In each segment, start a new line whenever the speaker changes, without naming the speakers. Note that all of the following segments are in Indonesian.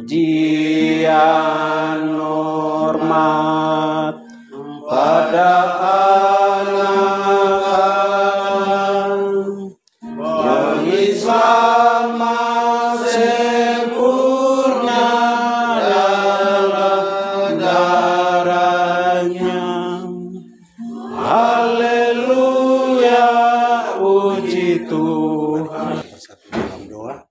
Pujian hormat pada anak yang sama sempurna dalam darahnya. Haleluya, puji Tuhan. Satu dalam doa.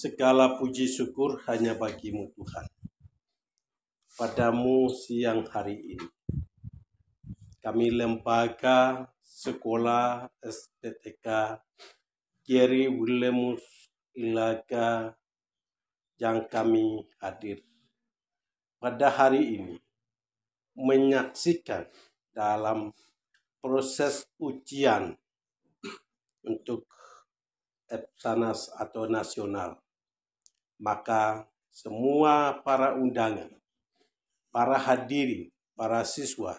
Segala puji syukur hanya bagimu Tuhan. Padamu siang hari ini. Kami lembaga sekolah SPTK Gary Williams Ilaga yang kami hadir pada hari ini menyaksikan dalam proses ujian untuk Eptanas atau nasional. Maka semua para undangan, para hadirin, para siswa,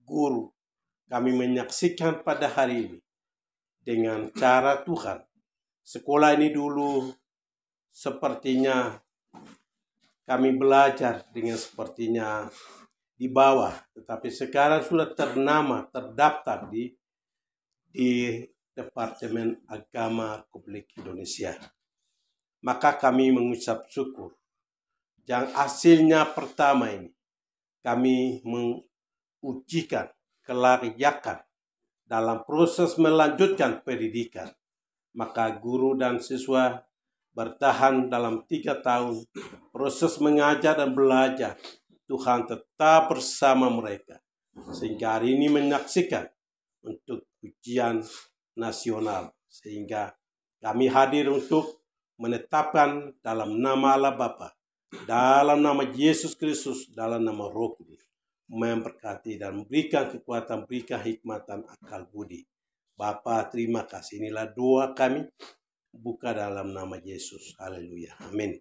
guru, kami menyaksikan pada hari ini dengan cara Tuhan. Sekolah ini dulu sepertinya kami belajar dengan sepertinya di bawah, tetapi sekarang sudah terdaftar di Departemen Agama Republik Indonesia. Maka kami mengucap syukur. Yang hasilnya pertama ini, kami mengujikan kelayakan dalam proses melanjutkan pendidikan. Maka guru dan siswa bertahan dalam 3 tahun proses mengajar dan belajar. Tuhan tetap bersama mereka. Sehingga hari ini menyaksikan untuk ujian nasional. Sehingga kami hadir untuk menetapkan dalam nama Allah Bapa, dalam nama Yesus Kristus, dalam nama Roh Kudus, memberkati dan memberikan kekuatan, memberikan hikmatan, akal budi. Bapa, terima kasih. Inilah doa kami, buka dalam nama Yesus. Haleluya. Amin.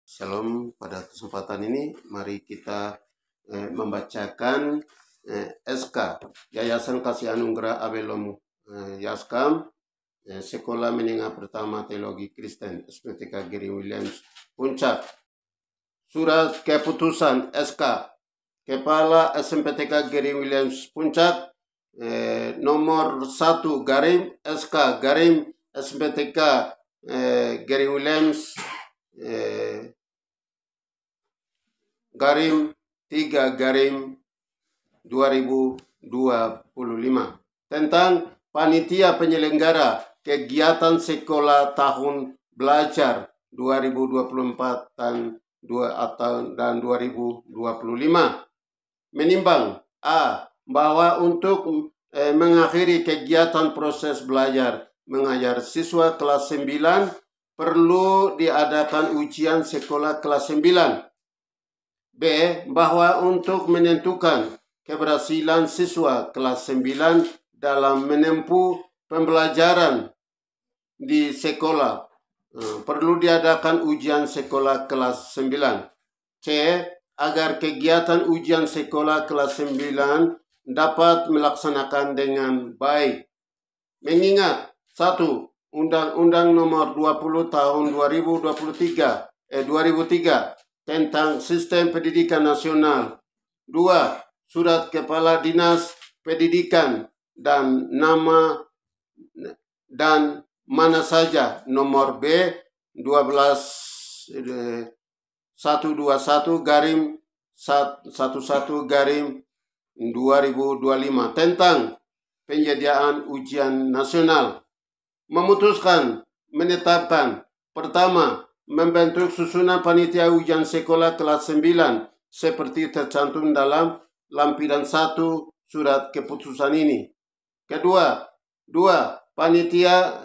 Shalom, pada kesempatan ini mari kita membacakan SK Yayasan Kasih Anugerah Abelom Yaskam, Sekolah Menengah Pertama Teologi Kristen SPTK Gary Williams Puncak. Surat keputusan SK Kepala SMPTK Gary Williams Puncak nomor 1 garim SK garim SMPTK Gary Williams garim 3 garim 2025 tentang panitia penyelenggara kegiatan sekolah tahun belajar 2024 dan 2025. Menimbang A. Bahwa untuk mengakhiri kegiatan proses belajar mengajar siswa kelas 9 perlu diadakan ujian sekolah kelas 9. B. Bahwa untuk menentukan keberhasilan siswa kelas 9 dalam menempuh pembelajaran di sekolah perlu diadakan ujian sekolah kelas 9. C. Agar kegiatan ujian sekolah kelas 9 dapat melaksanakan dengan baik. Mengingat 1. Undang-Undang Nomor 20 Tahun 2003 tentang Sistem Pendidikan Nasional. 2. Surat Kepala Dinas Pendidikan dan nama dan mana saja nomor B 121 garim 11 garim 2025 tentang penyediaan ujian nasional. Memutuskan menetapkan pertama, membentuk susunan panitia ujian sekolah kelas 9 seperti tercantum dalam lampiran 1 surat keputusan ini. Kedua, panitia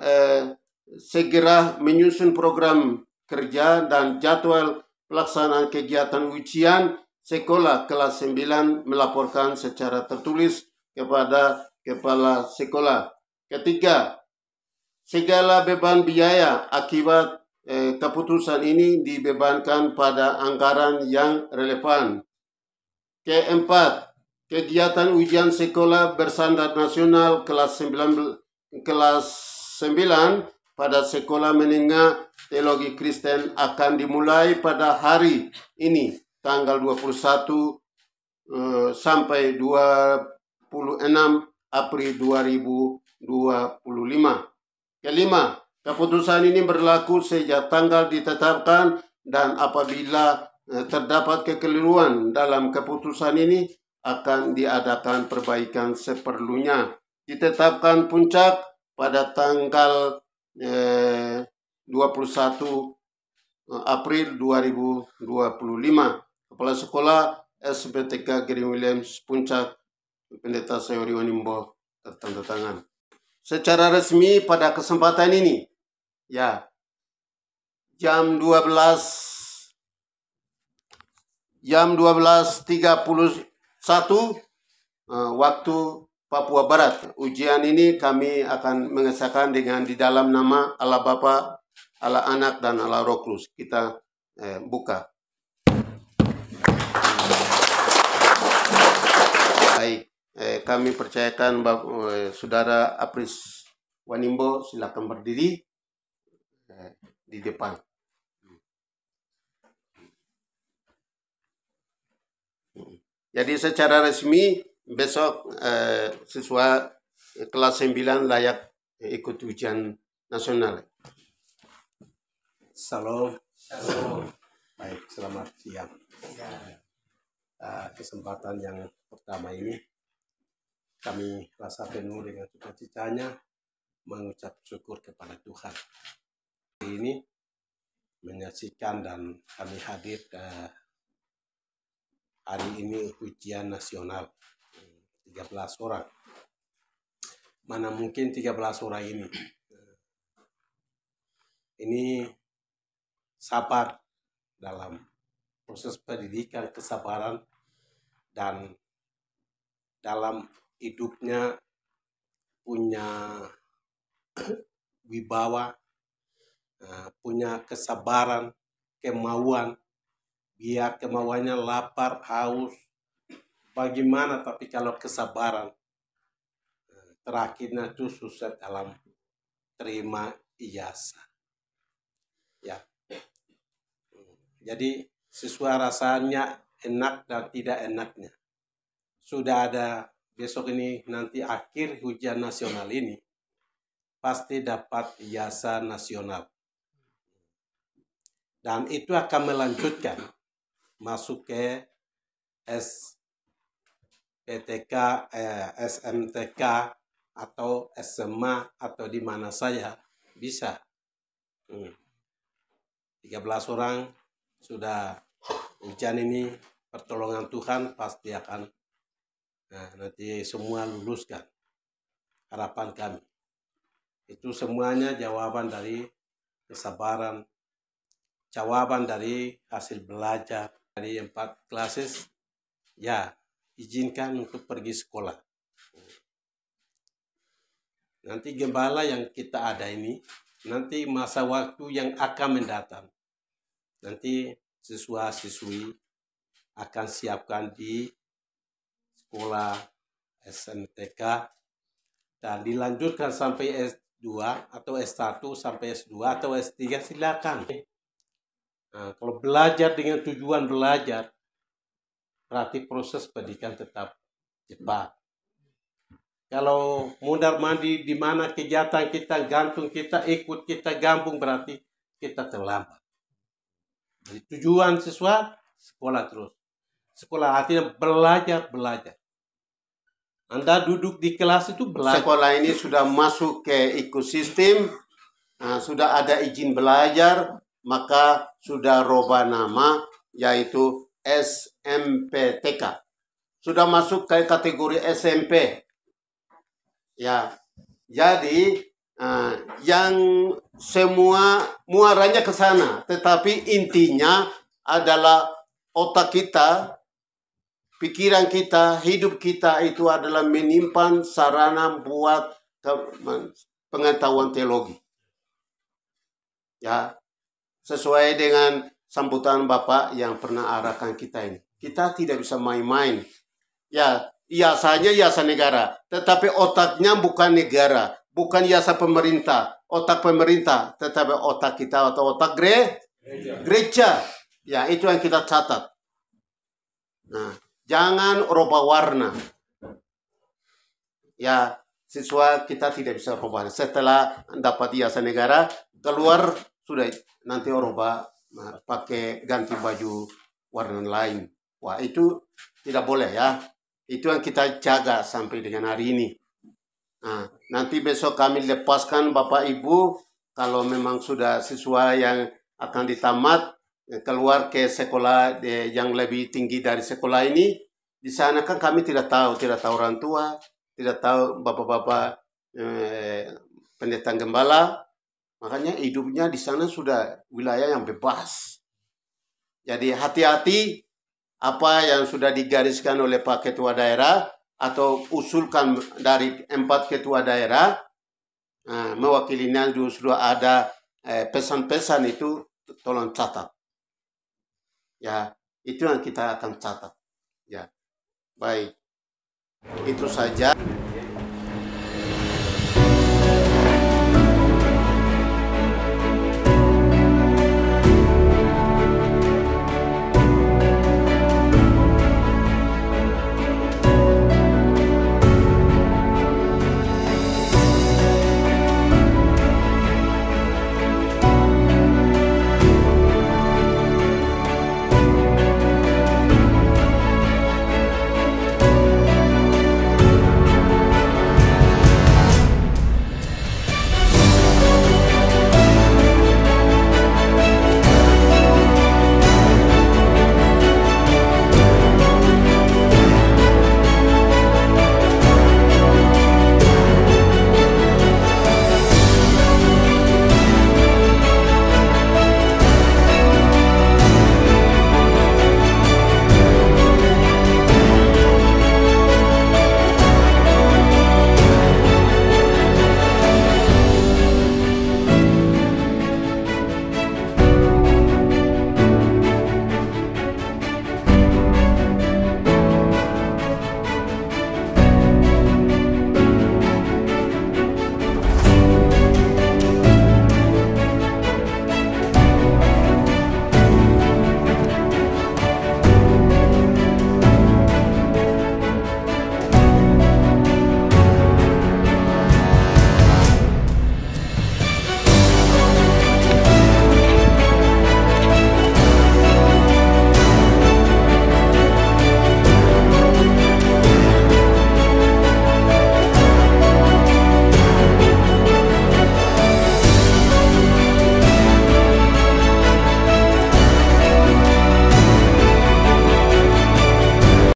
segera menyusun program kerja dan jadwal pelaksanaan kegiatan ujian sekolah kelas 9 melaporkan secara tertulis kepada kepala sekolah. Ketiga, segala beban biaya akibat keputusan ini dibebankan pada anggaran yang relevan. Keempat, kegiatan ujian sekolah berstandar nasional kelas 9 pada sekolah menengah teologi Kristen akan dimulai pada hari ini, tanggal 21 sampai 26 April 2025. Kelima, keputusan ini berlaku sejak tanggal ditetapkan dan apabila terdapat kekeliruan dalam keputusan ini akan diadakan perbaikan seperlunya. Ditetapkan puncak pada tanggal 21 April 2025. Kepala Sekolah SMPTK Gering Williams Puncak, Pendeta Sayori Wanimbo, tertanda tangan. Secara resmi pada kesempatan ini, ya, jam 12.31 waktu Papua Barat. Ujian ini kami akan mengesahkan dengan di dalam nama Allah Bapa, Allah Anak, dan Allah Roh Kudus. Kita buka. Baik, kami percayakan Saudara Apris Wanimbo, silakan berdiri di depan. Jadi secara resmi besok siswa kelas 9 layak ikut ujian nasional.
Salam. Baik, selamat siang. Kesempatan yang pertama ini kami rasa penuh dengan sukacitanya mengucap syukur kepada Tuhan. Hari ini menyaksikan dan kami hadir hari ini ujian nasional 13 orang. Mana mungkin 13 orang ini. Ini sabar dalam proses pendidikan, kesabaran, dan dalam hidupnya punya wibawa, punya kesabaran, kemauan, biar kemauannya lapar, haus, bagaimana, tapi kalau kesabaran, terakhirnya itu sukses dalam terima ijazah. Ya. Jadi sesuai rasanya enak dan tidak enaknya. Sudah ada besok ini nanti akhir ujian nasional ini pasti dapat ijazah nasional. Dan itu akan melanjutkan masuk ke SPTK, SMTK atau SMA atau di mana saja bisa. 13 orang sudah ujian ini, pertolongan Tuhan pasti akan nanti semua luluskan. Harapan kami itu semuanya jawaban dari kesabaran, jawaban dari hasil belajar dari 4 klases. Ya, izinkan untuk pergi sekolah. Nanti gembala yang kita ada ini, nanti masa waktu yang akan mendatang, nanti siswa-siswi akan siapkan di sekolah SMTK dan dilanjutkan sampai S2 atau S1 sampai S2 atau S3 silakan. Kalau belajar dengan tujuan belajar, berarti proses pendidikan tetap cepat. Kalau mundar-mandir di mana kegiatan kita gantung, kita ikut, kita gabung, berarti kita terlambat. Jadi tujuan siswa sekolah terus. Sekolah artinya belajar. Anda duduk di kelas itu belajar.
Sekolah ini sudah masuk ke ekosistem, sudah ada izin belajar, maka sudah rubah nama yaitu SMPTK. Sudah masuk ke kategori SMP. Ya, jadi yang semua muaranya ke sana, tetapi intinya adalah otak kita, pikiran kita, hidup kita itu adalah menyimpan sarana buat pengetahuan teologi. Ya, sesuai dengan sambutan Bapak yang pernah arahkan kita ini. Kita tidak bisa main-main. Ya, iasanya iasa negara, tetapi otaknya bukan negara, bukan iasa pemerintah, otak pemerintah, tetapi otak kita atau otak gereja. Ya, itu yang kita catat. Nah, jangan rubah warna. Ya, siswa kita tidak bisa rubah. Setelah dapat ijazah negara, keluar sudah nanti rubah, pakai ganti baju warna lain. Wah, itu tidak boleh ya. Itu yang kita jaga sampai dengan hari ini. Nah, nanti besok kami lepaskan Bapak Ibu, kalau memang sudah siswa yang akan ditamat, keluar ke sekolah yang lebih tinggi dari sekolah ini. Di sana kan kami tidak tahu orang tua, tidak tahu bapak-bapak pendeta gembala. Makanya hidupnya di sana sudah wilayah yang bebas. Jadi hati-hati apa yang sudah digariskan oleh Pak Ketua Daerah atau usulkan dari 4 Ketua Daerah, mewakilinya sudah ada pesan-pesan itu, tolong catat. Ya, itu yang kita akan catat. Ya, baik. Itu saja.